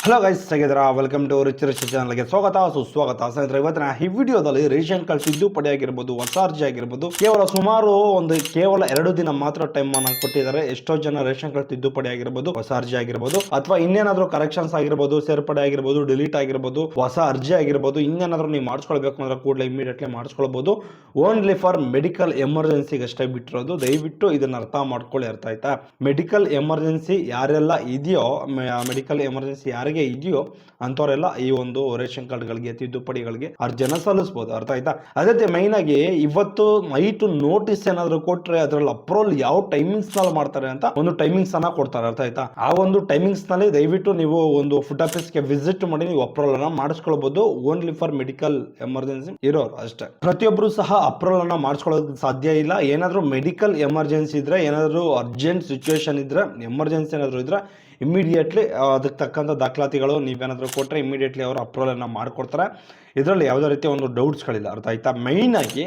Hello guys, ಹೇಗಿದ್ದೀರಾ? Welcome to rich ಚಾನಲ್ಗೆ ಸ್ವಾಗತ ಸುಸ್ವಾಗತ. ಸ್ನೇಹಿತರೆ, ಇವತ್ತಿನ ಈ ವಿಡಿಯೋದಲ್ಲಿ ರೇಷನ್ ಕಾರ್ಡ್ ತಿದ್ದುಪಡಿ ಆಗಿರ್ಬೋದು, ಹೊಸ ಅರ್ಜಿ ಆಗಿರ್ಬೋದು, ಕೇವಲ 2 ದಿನ ಮಾತ್ರ ಟೈಮ್ ಅನ್ನು ಕೊಟ್ಟಿದ್ದಾರೆ. ಎಷ್ಟೋ ಜನ ರೇಷನ್ ಕಾರ್ಡ್ ತಿದ್ದುಪಡಿ ಆಗಿರ್ಬೋದು, ಹೊಸ ಅರ್ಜಿ ಆಗಿರ್ಬೋದು, ಅಥವಾ ಇನ್ನೇನಾದ್ರೂ ಕರೆಕ್ಷನ್ಸ್ ಆಗಿರ್ಬೋದು, ಸೇರ್ಪಡೆ ಆಗಿರ್ಬೋದು, ಡಿಲೀಟ್ ಆಗಿರ್ಬೋದು, ಹೊಸ ಅರ್ಜಿ ಆಗಿರ್ಬೋದು, ಇನ್ನೇನಾದ್ರೂ ನೀವು ಮಾಡಿಸ್ಕೊಳ್ಬೇಕು ಅಂದ್ರೆ ಕೂಡಲೇ ಇಮಿಡಿಯೇಟ್ಲಿ ಮಾಡಿಸ್ಕೊಳ್ಬಹುದು. ಓನ್ಲಿ ಫಾರ್ ಮೆಡಿಕಲ್ ಎಮರ್ಜೆನ್ಸಿಗೆ ಅಷ್ಟೇ ಬಿಟ್ಟಿರೋದು. ದಯವಿಟ್ಟು ಇದನ್ನ ಅರ್ಥ ಮಾಡ್ಕೊಳ್ಳಿ. ಅರ್ಥ ಆಯ್ತಾ? ಮೆಡಿಕಲ್ ಎಮರ್ಜೆನ್ಸಿ ಯಾರೆಲ್ಲ ಇದೆಯೋ, ಮೆಡಿಕಲ್ ಎಮರ್ಜೆನ್ಸಿ ಯಾರಿಗೆ ಇದೆಯೋ ಅಂತವರೆಲ್ಲ ಈ ಒಂದು ರೇಷನ್ ಕಾರ್ಡ್ಗಳಿಗೆ ತಿದ್ದುಪಡಿಗಳಿಗೆ ಅರ್ಜಿನ ಸಲ್ಲಿಸಬಹುದು. ಅರ್ಥ ಆಯ್ತಾ? ಅದೇ ಮೈನ್ ಆಗಿ ಇವತ್ತು ನೈಟ್ ನೋಟಿಸ್ ಏನಾದ್ರು ಕೊಟ್ರೆ ಅದರಲ್ಲಿ ಅಪ್ರೂವಲ್ ಯಾವ ಟೈಮಿಂಗ್ಸ್ ನಲ್ಲಿ ಮಾಡ್ತಾರೆ ಅಂತ ಒಂದು ಟೈಮಿಂಗ್ಸ್ ಅನ್ನ ಕೊಡ್ತಾರೆ. ಅರ್ಥ ಆಯ್ತಾ? ಆ ಒಂದು ಟೈಮಿಂಗ್ಸ್ ನಲ್ಲಿ ದಯವಿಟ್ಟು ನೀವು ಒಂದು ಫುಡ್ ಆಫೀಸ್ಗೆ ವಿಸಿಟ್ ಮಾಡಿ ನೀವು ಅಪ್ರೂವಲ್ ಅನ್ನ ಮಾಡಿಸ್ಕೊಳ್ಬಹುದು. ಓನ್ಲಿ ಫಾರ್ ಮೆಡಿಕಲ್ ಎಮರ್ಜೆನ್ಸಿ ಇರೋರು ಅಷ್ಟೇ. ಪ್ರತಿಯೊಬ್ಬರು ಸಹ ಅಪ್ರೂವಲ್ ಅನ್ನ ಮಾಡಿಸ್ಕೊಳ್ಳೋದಕ್ಕೆ ಸಾಧ್ಯ ಇಲ್ಲ. ಏನಾದ್ರು ಮೆಡಿಕಲ್ ಎಮರ್ಜೆನ್ಸಿ ಇದ್ರೆ, ಏನಾದ್ರು ಅರ್ಜೆಂಟ್ ಸಿಚುವೇಶನ್ ಇದ್ರೆ, ಎಮರ್ಜೆನ್ಸಿ ಏನಾದ್ರು ಇದ್ರೆ ಇಮಿಡಿಯೇಟ್ಲಿ ಅದಕ್ಕೆ ತಕ್ಕಂಥ ದಾಖಲಾತಿಗಳು ನೀವೇನಾದರೂ ಕೊಟ್ಟರೆ ಇಮಿಡಿಯೇಟ್ಲಿ ಅವರು ಅಪ್ರೂವಲನ್ನು ಮಾಡಿಕೊಡ್ತಾರೆ. ಇದರಲ್ಲಿ ಯಾವುದೇ ರೀತಿಯ ಒಂದು ಡೌಟ್ಸ್ಗಳಿಲ್ಲ. ಅರ್ಥ ಆಯ್ತಾ? ಮೈನಾಗಿ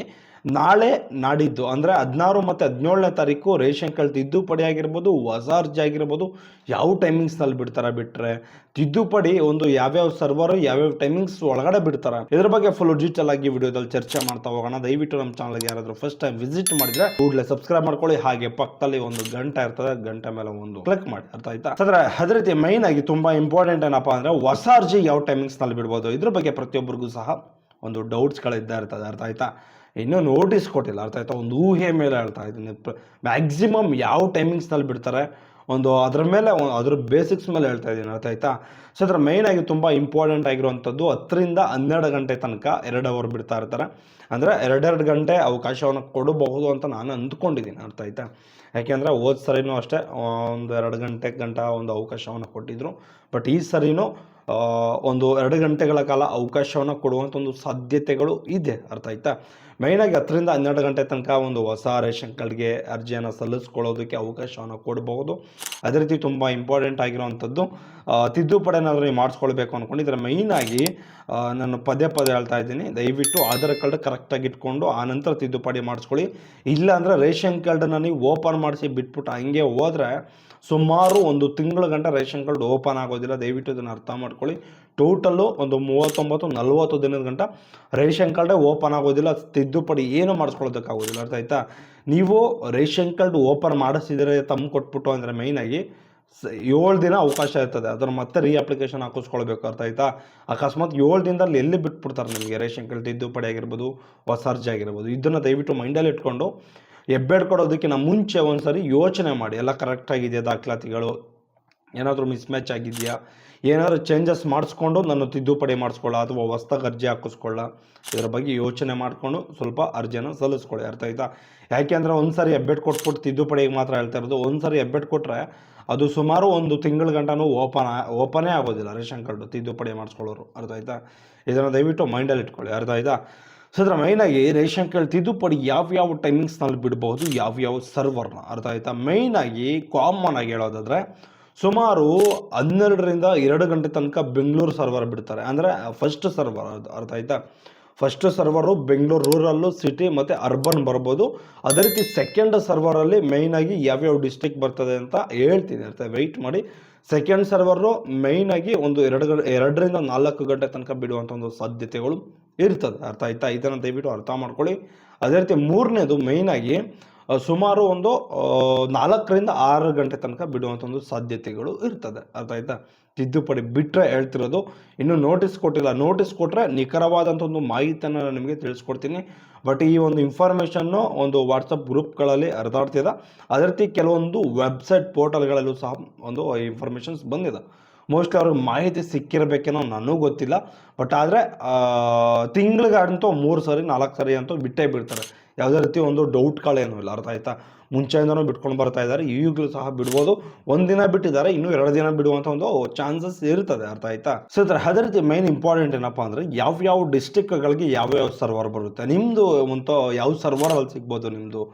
ನಾಳೆ ನಾಡಿದ್ದು ಅಂದರೆ 16 ಮತ್ತು 17ನೇ ತಾರೀಕು ರೇಷನ್ ಕಾರ್ಡ್ ತಿದ್ದುಪಡಿ ಆಗಿರ್ಬೋದು, ಹೊಸ ಅರ್ಜಿ ಆಗಿರ್ಬೋದು, ಯಾವ ಟೈಮಿಂಗ್ಸ್ನಲ್ಲಿ ಬಿಟ್ಟರೆ ತಿದ್ದುಪಡಿ ಒಂದು ಯಾವ್ಯಾವ ಸರ್ವರ್ ಯಾವ್ಯಾವ ಟೈಮಿಂಗ್ಸ್ ಒಳಗಡೆ ಬಿಡ್ತಾರೆ, ಇದ್ರ ಬಗ್ಗೆ ಫುಲ್ ಡೀಟೇಲ್ ಆಗಿ ವಿಡಿಯೋದಲ್ಲಿ ಚರ್ಚೆ ಮಾಡ್ತಾ ಹೋಗೋಣ. ದಯವಿಟ್ಟು ನಮ್ಮ ಚಾನಲ್ಗೆ ಯಾರಾದರೂ ಫಸ್ಟ್ ಟೈಮ್ ವಿಸಿಟ್ ಮಾಡಿದ್ರೆ ಕೂಡಲೇ ಸಬ್ಸ್ಕ್ರೈಬ್ ಮಾಡ್ಕೊಳ್ಳಿ. ಹಾಗೆ ಪಕ್ಕದಲ್ಲಿ ಒಂದು ಗಂಟೆ ಇರ್ತದೆ, ಗಂಟೆ ಮೇಲೆ ಒಂದು ಕ್ಲಿಕ್ ಮಾಡಿ. ಅರ್ಥ ಆಯ್ತಾ? ಅದೇ ರೀತಿ ಮೈನ್ ಆಗಿ ತುಂಬಾ ಇಂಪಾರ್ಟೆಂಟ್ ಏನಪ್ಪಾ ಅಂದ್ರೆ ಹೊಸ ಅರ್ಜಿ ಯಾವ ಟೈಮಿಂಗ್ಸ್ನಲ್ಲಿ ಬಿಡ್ಬೋದು, ಇದ್ರ ಬಗ್ಗೆ ಪ್ರತಿಯೊಬ್ಬರಿಗೂ ಸಹ ಒಂದು ಡೌಟ್ಸ್ಗಳಿದ್ದ ಇರ್ತದೆ. ಅರ್ಥ ಆಯ್ತಾ? ಇನ್ನೂ ನೋಟಿಸ್ ಕೊಟ್ಟಿಲ್ಲ. ಅರ್ಥ ಆಯ್ತಾ? ಒಂದು ಊಹೆ ಮೇಲೆ ಹೇಳ್ತಾ ಇದ್ದೀನಿ. ಮ್ಯಾಕ್ಸಿಮಮ್ ಯಾವ ಟೈಮಿಂಗ್ಸ್ನಲ್ಲಿ ಬಿಡ್ತಾರೆ ಒಂದು ಅದ್ರ ಮೇಲೆ ಅದ್ರ ಬೇಸಿಕ್ಸ್ ಮೇಲೆ ಹೇಳ್ತಾ ಇದ್ದೀನಿ. ಅರ್ಥ ಆಯ್ತಾ? ಸೊ ಅದ್ರ ಮೈನಾಗಿ ತುಂಬ ಇಂಪಾರ್ಟೆಂಟ್ ಆಗಿರುವಂಥದ್ದು 10 ರಿಂದ 12 ಗಂಟೆ ತನಕ 2 ಅವರ್ ಬಿಡ್ತಾ ಇರ್ತಾರೆ. ಅಂದರೆ 2 ಗಂಟೆ ಅವಕಾಶವನ್ನು ಕೊಡಬಹುದು ಅಂತ ನಾನು ಅಂದ್ಕೊಂಡಿದ್ದೀನಿ. ಅರ್ಥ ಆಯ್ತಾ? ಯಾಕೆಂದರೆ ಹೋದ ಸರಿನೂ ಅಷ್ಟೇ ಒಂದು 2 ಗಂಟೆ ಒಂದು ಅವಕಾಶವನ್ನು ಕೊಟ್ಟಿದ್ರು. ಬಟ್ ಈ ಸರಿನೂ ಒಂದು 2 ಗಂಟೆಗಳ ಕಾಲ ಅವಕಾಶವನ್ನು ಕೊಡುವಂಥ ಒಂದು ಸಾಧ್ಯತೆಗಳು ಇದೆ. ಅರ್ಥ ಆಯ್ತಾ? ಮೈನಾಗಿ 10 ರಿಂದ 12 ಗಂಟೆ ತನಕ ಒಂದು ಹೊಸ ರೇಷನ್ ಕಾರ್ಡ್ಗೆ ಅರ್ಜಿಯನ್ನು ಸಲ್ಲಿಸ್ಕೊಳ್ಳೋದಕ್ಕೆ ಅವಕಾಶವನ್ನು ಕೊಡಬಹುದು. ಅದೇ ರೀತಿ ತುಂಬ ಇಂಪಾರ್ಟೆಂಟ್ ಆಗಿರುವಂಥದ್ದು ತಿದ್ದುಪಡಿ ಏನಾದರೂ ನೀವು ಮಾಡಿಸ್ಕೊಳ್ಬೇಕು ಅಂದ್ಕೊಂಡಿದ್ರೆ ಮೈನಾಗಿ ನಾನು ಪದೇ ಹೇಳ್ತಾ ಇದ್ದೀನಿ, ದಯವಿಟ್ಟು ಆಧಾರ್ ಕಾರ್ಡ್ ಕರೆಕ್ಟಾಗಿ ಇಟ್ಕೊಂಡು ಆನಂತರ ತಿದ್ದುಪಡಿ ಮಾಡಿಸ್ಕೊಳ್ಳಿ. ಇಲ್ಲಾಂದರೆ ರೇಷನ್ ಕಾರ್ಡನ್ನು ನೀವು ಓಪನ್ ಮಾಡಿಸಿ ಬಿಟ್ಬಿಟ್ಟು ಹಂಗೆ ಹೋದರೆ ಸುಮಾರು ಒಂದು ತಿಂಗಳ ಗಂಟೆ ರೇಷನ್ ಕಾರ್ಡ್ ಓಪನ್ ಆಗೋದಿಲ್ಲ. ದಯವಿಟ್ಟು ಇದನ್ನು ಅರ್ಥ ಮಾಡ್ಕೊಳ್ಳಿ. ಟೋಟಲ್ಲು ಒಂದು 39-40 ದಿನದ ಗಂಟ ರೇಷನ್ ಕಾರ್ಡೇ ಓಪನ್ ಆಗೋದಿಲ್ಲ, ತಿದ್ದುಪಡಿ ಏನು ಮಾಡಿಸ್ಕೊಳ್ಳೋದಕ್ಕಾಗೋದಿಲ್ಲ. ಅರ್ಥ ಆಯ್ತಾ? ನೀವು ರೇಷನ್ ಕಾರ್ಡ್ ಓಪನ್ ಮಾಡಿಸಿದರೆ ತಮ್ಮ ಕೊಟ್ಬಿಟ್ಟು ಅಂದರೆ ಮೈನಾಗಿ 7 ದಿನ ಅವಕಾಶ ಇರ್ತದೆ. ಅದನ್ನು ಮತ್ತೆ ಅಪ್ಲಿಕೇಶನ್ ಹಾಕಿಸ್ಕೊಳ್ಬೇಕು. ಅರ್ಥ ಆಯ್ತಾ? ಅಕಸ್ಮಾತ್ 7 ದಿನದಲ್ಲಿ ಎಲ್ಲಿ ಬಿಟ್ಬಿಡ್ತಾರೆ ನಿಮಗೆ ರೇಷನ್ ಕಾರ್ಡ್ ತಿದ್ದುಪಡಿ ಆಗಿರ್ಬೋದು, ಹೊಸ ಅರ್ಜಿ ಆಗಿರ್ಬೋದು. ಇದನ್ನು ದಯವಿಟ್ಟು ಮೈಂಡಲ್ಲಿ ಇಟ್ಕೊಂಡು ಕೊಡೋದಕ್ಕಿಂತ ಮುಂಚೆ ಒಂದ್ಸರಿ ಯೋಚನೆ ಮಾಡಿ, ಎಲ್ಲ ಕರೆಕ್ಟಾಗಿದೆಯಾ ದಾಖಲಾತಿಗಳು, ಏನಾದರೂ ಮಿಸ್ಮ್ಯಾಚ್ ಆಗಿದೆಯಾ, ಏನಾದರೂ ಚೇಂಜಸ್ ಮಾಡಿಸ್ಕೊಂಡು ನಾನು ತಿದ್ದುಪಡಿ ಮಾಡಿಸ್ಕೊಳ್ಳ ಅಥವಾ ಹೊಸ್ದಾಗಿ ಅರ್ಜಿ ಹಾಕಿಸ್ಕೊಳ್ಳ, ಇದರ ಬಗ್ಗೆ ಯೋಚನೆ ಮಾಡಿಕೊಂಡು ಸ್ವಲ್ಪ ಅರ್ಜಿಯನ್ನು ಸಲ್ಲಿಸ್ಕೊಳ್ಳಿ. ಅರ್ಥ ಆಯ್ತಾ? ಯಾಕೆಂದರೆ ಒಂದು ಸಾರಿ ಹೆಬ್ಬೆಟ್ ಕೊಟ್ಬಿಟ್ಟು ತಿದ್ದುಪಡಿಗೆ ಮಾತ್ರ ಹೇಳ್ತಾ ಇರೋದು. ಒಂದು ಸಾರಿ ಹೆಬ್ಬೆಟ್ ಕೊಟ್ಟರೆ ಅದು ಸುಮಾರು ಒಂದು ತಿಂಗಳ ಗಂಟನೂ ಓಪನೇ ಆಗೋದಿಲ್ಲ ರೇಷನ್ ಕಾರ್ಡು ತಿದ್ದುಪಡಿ ಮಾಡಿಸ್ಕೊಳ್ಳೋರು. ಅರ್ಥ ಆಯ್ತಾ? ಇದನ್ನು ದಯವಿಟ್ಟು ಮೈಂಡಲ್ಲಿ ಇಟ್ಕೊಳ್ಳಿ. ಅರ್ಥ ಆಯ್ತಾ? ಸೊ ಅದರ ಮೈನಾಗಿ ರೇಷನ್ ಕಾರ್ಡ್ ತಿದ್ದುಪಡಿ ಯಾವ್ಯಾವ ಟೈಮಿಂಗ್ಸ್ನಲ್ಲಿ ಬಿಡ್ಬೋದು, ಯಾವ್ಯಾವ ಸರ್ವರ್ನ. ಅರ್ಥ ಆಯ್ತಾ? ಮೈನಾಗಿ ಕಾಮನ್ ಆಗಿ ಹೇಳೋದಾದರೆ ಸುಮಾರು 12 ರಿಂದ 2 ಗಂಟೆ ತನಕ ಬೆಂಗಳೂರು ಸರ್ವರ್ ಬಿಡ್ತಾರೆ. ಅಂದರೆ ಫಸ್ಟ್ ಸರ್ವರ್. ಅರ್ಥ ಆಯ್ತಾ? ಫಸ್ಟ್ ಸರ್ವರು ಬೆಂಗಳೂರು ರೂರಲ್ಲು, ಸಿಟಿ ಮತ್ತು ಅರ್ಬನ್ ಬರ್ಬೋದು. ಅದೇ ರೀತಿ ಸೆಕೆಂಡ್ ಸರ್ವರಲ್ಲಿ ಮೈನಾಗಿ ಯಾವ್ಯಾವ ಡಿಸ್ಟ್ರಿಕ್ಟ್ ಬರ್ತದೆ ಅಂತ ಹೇಳ್ತೀನಿ. ಅರ್ಥ ವೆಯ್ಟ್ ಮಾಡಿ. ಸೆಕೆಂಡ್ ಸರ್ವರು ಮೈನಾಗಿ ಒಂದು 2 ರಿಂದ 4 ಗಂಟೆ ತನಕ ಬಿಡುವಂಥ ಒಂದು ಸಾಧ್ಯತೆಗಳು ಇರ್ತದೆ. ಅರ್ಥ ಆಯ್ತಾ? ಇದನ್ನು ದಯವಿಟ್ಟು ಅರ್ಥ ಮಾಡ್ಕೊಳ್ಳಿ. ಅದೇ ರೀತಿ ಮೂರನೇದು ಮೈನಾಗಿ ಸುಮಾರು ಒಂದು 4 ರಿಂದ 6 ಗಂಟೆ ತನಕ ಬಿಡುವಂಥ ಒಂದು ಸಾಧ್ಯತೆಗಳು ಇರ್ತದೆ. ಅರ್ಥ ಆಯ್ತಾ? ತಿದ್ದುಪಡಿ ಬಿಟ್ಟರೆ ಹೇಳ್ತಿರೋದು. ಇನ್ನೂ ನೋಟಿಸ್ ಕೊಟ್ಟಿಲ್ಲ. ನೋಟಿಸ್ ಕೊಟ್ಟರೆ ನಿಖರವಾದಂಥ ಒಂದು ಮಾಹಿತಿಯನ್ನು ನಾನು ನಿಮಗೆ ತಿಳಿಸ್ಕೊಡ್ತೀನಿ. ಬಟ್ ಈ ಒಂದು ಇನ್ಫಾರ್ಮೇಷನ್ನು ಒಂದು ವಾಟ್ಸಪ್ ಗ್ರೂಪ್ಗಳಲ್ಲಿ ಹರಿದಾಡ್ತಿದೆ. ಅದೇ ರೀತಿ ಕೆಲವೊಂದು ವೆಬ್ಸೈಟ್ ಪೋರ್ಟಲ್ಗಳಲ್ಲೂ ಸಹ ಒಂದು ಇನ್ಫಾರ್ಮೇಷನ್ಸ್ ಬಂದಿದೆ. ಮೋಸ್ಟ್ಲಿ ಅವ್ರಿಗೆ ಮಾಹಿತಿ ಸಿಕ್ಕಿರಬೇಕೇನೋ ನನಗೂ ಗೊತ್ತಿಲ್ಲ. ಬಟ್ ಆದರೆ ತಿಂಗಳಿಗಂತೂ 3 ಸರಿ 4 ಸರಿ ಅಂತೂ ಬಿಟ್ಟೇ ಬಿಡ್ತಾರೆ. ಯಾವುದೇ ರೀತಿ ಒಂದು ಡೌಟ್ಗಳೇನೂ ಇಲ್ಲ. ಅರ್ಥ ಆಯ್ತಾ? ಮುಂಚೆಯಿಂದನೂ ಬಿಟ್ಕೊಂಡು ಬರ್ತಾ ಇದ್ದಾರೆ, ಈಗಲೂ ಸಹ ಬಿಡ್ಬೋದು. 1 ದಿನ ಬಿಟ್ಟಿದ್ದಾರೆ, ಇನ್ನೂ 2 ದಿನ ಬಿಡುವಂಥ ಒಂದು ಚಾನ್ಸಸ್ ಇರ್ತದೆ. ಅರ್ಥ ಆಯ್ತಾ? ಸೊ ಅದೇ ರೀತಿ ಮೈನ್ ಇಂಪಾರ್ಟೆಂಟ್ ಏನಪ್ಪ ಅಂದರೆ ಯಾವ್ಯಾವ ಡಿಸ್ಟಿಕ್ಗಳಿಗೆ ಯಾವ್ಯಾವ ಸರ್ವರ್ ಬರುತ್ತೆ, ನಿಮ್ಮದು ಒಂದು ಯಾವ ಸರ್ವರಲ್ಲಿ ಸಿಗ್ಬೋದು,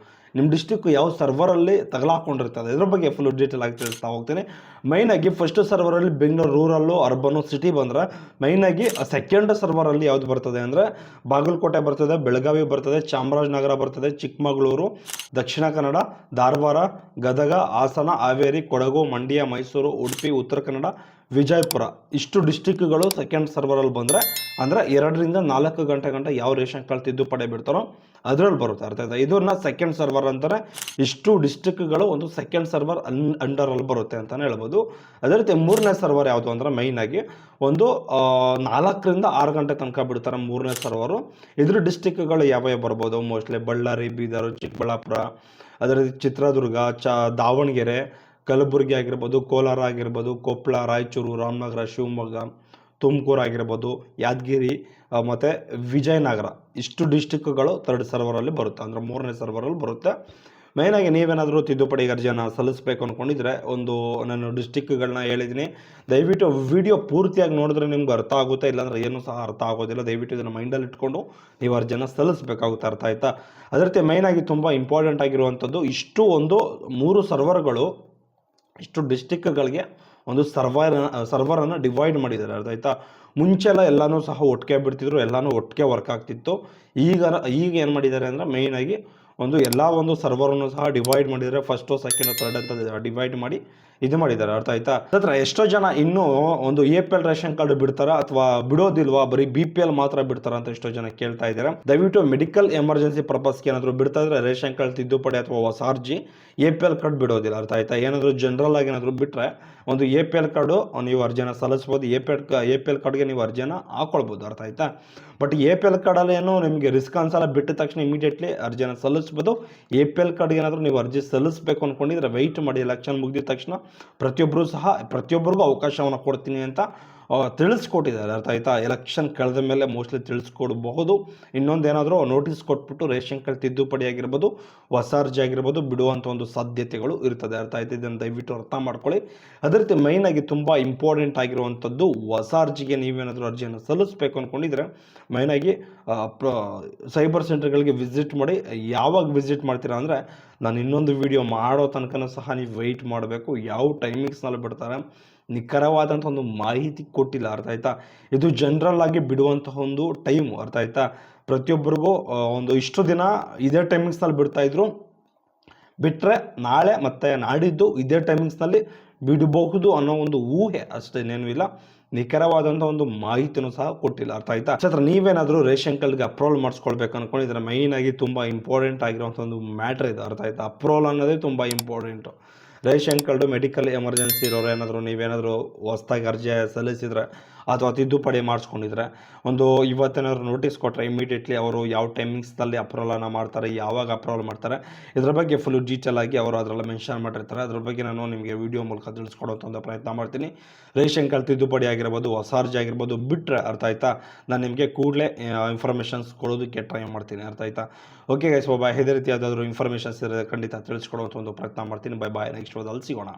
ನಿಮ್ಮ ಡಿಸ್ಟಿಕ್ ಯಾವ ಸರ್ವರಲ್ಲಿ ತಗಲಾಕೊಂಡಿರ್ತದೆ, ಇದ್ರ ಬಗ್ಗೆ ಫುಲ್ ಡೀಟೇಲ್ ಆಗಿ ತಿಳಿಸ್ತಾ ಹೋಗ್ತೀನಿ. ಮೈನಾಗಿ ಫಸ್ಟ್ ಸರ್ವರಲ್ಲಿ ಬೆಂಗಳೂರು ರೂರಲ್ಲು, ಅರ್ಬನ್ನು, ಸಿಟಿ ಬಂದರೆ ಮೈನಾಗಿ ಸೆಕೆಂಡ್ ಸರ್ವರಲ್ಲಿ ಯಾವುದು ಬರ್ತದೆ ಅಂದರೆ ಬಾಗಲಕೋಟೆ ಬರ್ತದೆ, ಬೆಳಗಾವಿ ಬರ್ತದೆ, ಚಾಮರಾಜನಗರ ಬರ್ತದೆ, ಚಿಕ್ಕಮಗಳೂರು, ದಕ್ಷಿಣ ಕನ್ನಡ, ಧಾರವಾಡ, ಗದಗ, ಹಾಸನ, ಹಾವೇರಿ, ಕೊಡಗು, ಮಂಡ್ಯ, ಮೈಸೂರು, ಉಡುಪಿ, ಉತ್ತರ ಕನ್ನಡ, ವಿಜಯಪುರ ಇಷ್ಟು ಡಿಸ್ಟಿಕ್ಗಳು ಸೆಕೆಂಡ್ ಸರ್ವರಲ್ಲಿ ಬಂದರೆ ಅಂದರೆ 2ರಿಂದ 4 ಗಂಟೆ ಗಂಟೆ ಯಾವ ರೇಷನ್ ಕಾರ್ಡ್ ತಿದ್ದುಪಡಿ ಬಿಡ್ತಾರೋ ಅದರಲ್ಲಿ ಬರುತ್ತೆ. ಅರ್ಥ ಆಯ್ತಾ? ಇದನ್ನ ಸೆಕೆಂಡ್ ಸರ್ವರ್ ಅಂತಾರೆ. ಇಷ್ಟು ಡಿಸ್ಟಿಕ್ಗಳು ಒಂದು ಸೆಕೆಂಡ್ ಸರ್ವರ್ ಅಂಡರಲ್ಲಿ ಬರುತ್ತೆ ಅಂತಲೇ ಹೇಳ್ಬೋದು. ಅದೇ ರೀತಿ 3ನೇ ಸರ್ವರ್ ಯಾವುದು ಅಂದರೆ ಮೈನಾಗಿ ಒಂದು 4ರಿಂದ 6 ಗಂಟೆ ತನಕ ಬಿಡ್ತಾರೆ 3ನೇ ಸರ್ವರು. ಇದ್ರ ಡಿಸ್ಟಿಕ್ಗಳು ಯಾವ್ಯಾವ ಬರ್ಬೋದು? ಮೋಸ್ಟ್ಲಿ ಬಳ್ಳಾರಿ, ಬೀದರ್, ಚಿಕ್ಕಬಳ್ಳಾಪುರ, ಅದೇ ರೀತಿ ಚಿತ್ರದುರ್ಗ, ದಾವಣಗೆರೆ, ಕಲಬುರಗಿ ಆಗಿರ್ಬೋದು, ಕೋಲಾರ ಆಗಿರ್ಬೋದು, ಕೊಪ್ಪಳ, ರಾಯಚೂರು, ರಾಮನಗರ, ಶಿವಮೊಗ್ಗ, ತುಮಕೂರು ಆಗಿರ್ಬೋದು, ಯಾದಗಿರಿ ಮತ್ತು ವಿಜಯನಗರ ಇಷ್ಟು ಡಿಸ್ಟಿಕ್ಗಳು 3rd ಸರ್ವರಲ್ಲಿ ಬರುತ್ತೆ, ಅಂದರೆ 3ನೇ ಸರ್ವರಲ್ಲಿ ಬರುತ್ತೆ. ಮೇಯ್ನಾಗಿ ನೀವೇನಾದರೂ ತಿದ್ದುಪಡಿ ಅರ್ಜಿಯನ್ನು ಸಲ್ಲಿಸಬೇಕು ಅಂದ್ಕೊಂಡಿದ್ರೆ ನಾನು ಡಿಸ್ಟಿಕ್ಗಳನ್ನ ಹೇಳಿದ್ದೀನಿ. ದಯವಿಟ್ಟು ವಿಡಿಯೋ ಪೂರ್ತಿಯಾಗಿ ನೋಡಿದ್ರೆ ನಿಮ್ಗೆ ಅರ್ಥ ಆಗುತ್ತೆ, ಇಲ್ಲಾಂದರೆ ಏನೂ ಸಹ ಅರ್ಥ ಆಗೋದಿಲ್ಲ. ದಯವಿಟ್ಟು ಇದನ್ನು ಮೈಂಡಲ್ಲಿ ಇಟ್ಕೊಂಡು ನೀವು ಅರ್ಜಿಯನ್ನು ಸಲ್ಲಿಸಬೇಕಾಗುತ್ತೆ. ಅರ್ಥ ಆಯ್ತಾ? ಅದೇ ರೀತಿ ಮೇಯ್ನಾಗಿ ತುಂಬ ಇಂಪಾರ್ಟೆಂಟ್ ಆಗಿರುವಂಥದ್ದು ಇಷ್ಟು 3 ಸರ್ವರ್ಗಳು ಇಷ್ಟು ಡಿಸ್ಟಿಕ್ಗಳಿಗೆ ಒಂದು ಸರ್ವರನ್ನು ಡಿವೈಡ್ ಮಾಡಿದ್ದಾರೆ. ಅರ್ಥ ಆಯ್ತಾ? ಮುಂಚೆಲ್ಲ ಎಲ್ಲನೂ ಸಹ ಒಟ್ಟಿಗೆ ಬಿಡ್ತಿದ್ರು, ಎಲ್ಲನೂ ಒಟ್ಟಿಗೆ ವರ್ಕ್ ಆಗ್ತಿತ್ತು. ಈಗ ಏನು ಮಾಡಿದ್ದಾರೆ ಅಂದರೆ ಮೇಯ್ನಾಗಿ ಎಲ್ಲ ಸರ್ವರನ್ನು ಸಹ ಡಿವೈಡ್ ಮಾಡಿದ್ದಾರೆ. ಫಸ್ಟು, ಸೆಕೆಂಡು, ಥರ್ಡ್ ಅಂತ ಡಿವೈಡ್ ಮಾಡಿ ಇದು ಮಾಡಿದ್ದಾರೆ. ಅರ್ಥ ಆಯ್ತಾ? ಅದರ ಎಷ್ಟೋ ಜನ ಇನ್ನೂ APL ರೇಷನ್ ಕಾರ್ಡ್ ಬಿಡ್ತಾರಾ ಅಥವಾ ಬಿಡೋದಿಲ್ವಾ, ಬರೀ BPL ಮಾತ್ರ ಬಿಡ್ತಾರ ಅಂತ ಎಷ್ಟೋ ಜನ ಕೇಳ್ತಾ ಇದ್ದಾರೆ. ದಯವಿಟ್ಟು ಮೆಡಿಕಲ್ ಎಮರ್ಜೆನ್ಸಿ ಪರ್ಪಸ್ಗೆ ಏನಾದರೂ ಬಿಡ್ತಾ ಇದ್ರೆ ರೇಷನ್ ಕಾರ್ಡ್ ತಿದ್ದುಪಡಿ ಅಥವಾ ಹೊಸ ಅರ್ಜಿ APL ಕಾರ್ಡ್ ಬಿಡೋದಿಲ್ಲ. ಅರ್ಥ ಆಯ್ತಾ? ಏನಾದರೂ ಜನರಲ್ ಆಗಿ ಏನಾದರೂ ಬಿಟ್ಟರೆ APL ಕಾರ್ಡು ನೀವು ಅರ್ಜಿನ ಸಲ್ಲಿಸ್ಬೋದು. APL ಕಾರ್ಡ್ಗೆ ನೀವು ಅರ್ಜಿನ ಹಾಕೊಳ್ಬೋದು. ಅರ್ಥ ಆಯ್ತಾ? ಬಟ್ APL ಕಾರ್ಡಲ್ಲಿ ಏನೋ ನಿಮಗೆ ರಿಸ್ಕ್ ಅನ್ಸಲ್ಲ, ಬಿಟ್ಟ ತಕ್ಷಣ ಇಮಿಡಿಯೇಟ್ಲಿ ಅರ್ಜಿನ ಸಲ್ಲಿಸ್ಬೋದು. APL ಕಾರ್ಡ್ಗೆ ಏನಾದರೂ ನೀವು ಅರ್ಜಿ ಸಲ್ಲಿಸಬೇಕು ಅಂದ್ಕೊಂಡಿದ್ರೆ ವೆಯ್ಟ್ ಮಾಡಿ. ಎಲೆಕ್ಷನ್ ಮುಗಿದ ತಕ್ಷಣ ಪ್ರತಿಯೊಬ್ಬರಿಗೂ ಅವಕಾಶವನ್ನು ಕೊಡ್ತೀನಿ ಅಂತ ತಿಳಿಸ್ಕೊಟ್ಟಿದ್ದಾರೆ. ಅರ್ಥ ಆಯ್ತಾ? ಎಲೆಕ್ಷನ್ ಕಳೆದ ಮೇಲೆ ಮೋಸ್ಟ್ಲಿ ತಿಳಿಸ್ಕೊಡ್ಬಹುದು. ಇನ್ನೊಂದೇನಾದರೂ ನೋಟಿಸ್ ಕೊಟ್ಬಿಟ್ಟು ರೇಷನ್ ಕಾರ್ಡ್ ತಿದ್ದುಪಡಿ ಆಗಿರ್ಬೋದು, ಹೊಸ ಅರ್ಜಿ ಆಗಿರ್ಬೋದು ಬಿಡುವಂಥ ಸಾಧ್ಯತೆಗಳು ಇರ್ತದೆ. ಅರ್ಥ ಆಯ್ತು? ಇದನ್ನು ದಯವಿಟ್ಟು ಅರ್ಥ ಮಾಡ್ಕೊಳ್ಳಿ. ಅದೇ ರೀತಿ ಮೈನಾಗಿ ತುಂಬ ಇಂಪಾರ್ಟೆಂಟ್ ಆಗಿರುವಂಥದ್ದು ಹೊಸ ಅರ್ಜಿಗೆ ನೀವೇನಾದರೂ ಅರ್ಜಿಯನ್ನು ಸಲ್ಲಿಸಬೇಕು ಅಂದ್ಕೊಂಡಿದ್ರೆ ಮೈನಾಗಿ ಸೈಬರ್ ಸೆಂಟರ್ಗಳಿಗೆ ವಿಸಿಟ್ ಮಾಡಿ. ಯಾವಾಗ ವಿಸಿಟ್ ಮಾಡ್ತೀರಾ ಅಂದರೆ ನಾನು ಇನ್ನೊಂದು ವಿಡಿಯೋ ಮಾಡೋ ತನಕ ಸಹ ನೀವು ವೆಯ್ಟ್ ಮಾಡಬೇಕು. ಯಾವ ಟೈಮಿಂಗ್ಸ್ನಲ್ಲಿ ಬಿಡ್ತಾರೆ ನಿಖರವಾದಂಥ ಮಾಹಿತಿ ಕೊಟ್ಟಿಲ್ಲ. ಅರ್ಥ ಆಯ್ತಾ? ಇದು ಜನರಲ್ ಆಗಿ ಬಿಡುವಂತಹ ಟೈಮು. ಅರ್ಥ ಆಯ್ತಾ? ಪ್ರತಿಯೊಬ್ಬರಿಗೂ ಇಷ್ಟು ದಿನ ಇದೇ ಟೈಮಿಂಗ್ಸ್ನಲ್ಲಿ ಬಿಡ್ತಾಯಿದ್ರು, ಬಿಟ್ಟರೆ ನಾಳೆ ಮತ್ತು ನಾಡಿದ್ದು ಇದೇ ಟೈಮಿಂಗ್ಸ್ನಲ್ಲಿ ಬಿಡಬಹುದು ಅನ್ನೋ ಊಹೆ ಅಷ್ಟೇ, ಇನ್ನೇನೂ ಇಲ್ಲ. ನಿಖರವಾದಂಥ ಮಾಹಿತಿನೂ ಸಹ ಕೊಟ್ಟಿಲ್ಲ. ಅರ್ಥ ಆಯ್ತಾ? ನೀವೇನಾದರೂ ರೇಷನ್ ಕಾರ್ಡ್ಗೆ ಅಪ್ರೂವಲ್ ಮಾಡಿಸ್ಕೊಳ್ಬೇಕು ಅಂದ್ಕೊಂಡಿದ್ರೆ ಮೈನಾಗಿ ತುಂಬ ಇಂಪಾರ್ಟೆಂಟ್ ಆಗಿರುವಂಥ ಮ್ಯಾಟ್ರ್ ಇದೆ. ಅರ್ಥ ಆಯ್ತಾ? ಅಪ್ರೂವಲ್ ಅನ್ನೋದೇ ತುಂಬ important. Ration card medical emergency ಇರೋರು ನೀವೇನಾದರೂ ಹೊಸ್ದಾಗಿ ಅರ್ಜಿ ಸಲ್ಲಿಸಿದರೆ ಅಥವಾ ತಿದ್ದುಪಡಿ ಮಾಡಿಸ್ಕೊಂಡಿದ್ರೆ ಇವತ್ತೇನಾದ್ರು ನೋಟಿಸ್ ಕೊಟ್ಟರೆ ಇಮಿಡಿಯೇಟ್ಲಿ ಅವರು ಯಾವ ಟೈಮಿಂಗ್ಸ್ನಲ್ಲಿ ಅಪ್ರೂವಲನ್ನು ಮಾಡ್ತಾರೆ, ಯಾವಾಗ ಅಪ್ರೂವಲ್ ಮಾಡ್ತಾರೆ, ಇದರ ಬಗ್ಗೆ ಫುಲ್ ಡೀಟೇಲ್ ಆಗಿ ಅವರು ಅದರಲ್ಲಿ ಮೆನ್ಷನ್ ಮಾಡಿರ್ತಾರೆ. ಅದ್ರ ಬಗ್ಗೆ ನಾನು ನಿಮಗೆ ವಿಡಿಯೋ ಮೂಲಕ ತಿಳಿಸ್ಕೊಡೋಂಥ ಪ್ರಯತ್ನ ಮಾಡ್ತೀನಿ. ರೇಷನ್ ಕಾರ್ಡ್ ತಿದ್ದುಪಡಿ ಆಗಿರ್ಬೋದು, ಹೊಸ ಅರ್ಜಿ ಆಗಿರ್ಬೋದು ಬಿಟ್ಟರೆ ಅರ್ಥ ಆಯ್ತಾ, ನಾನು ನಿಮಗೆ ಕೂಡಲೇ ಇನ್ಫಾರ್ಮೇಷನ್ಸ್ ಕೊಡೋದಕ್ಕೆ ಟ್ರೈ ಮಾಡ್ತೀನಿ. ಅರ್ಥ ಆಯ್ತಾ? ಓಕೆ ಗೈಸ್, ಬಾಯ್. ಇದೇ ರೀತಿ ಯಾವುದಾದ್ರೂ ಇನ್ಫಾರ್ಮೇಷನ್ಸ್ ಇರೋದು ಖಂಡಿತ ತಿಳಿಸ್ಕೊಡುವಂಥ ಪ್ರಯತ್ನ ಮಾಡ್ತೀನಿ. ಬಾಯ್. ನೆಕ್ಸ್ಟ್ ವಿಡಿಯೋದಲ್ಲಿ ಸಿಗೋಣ.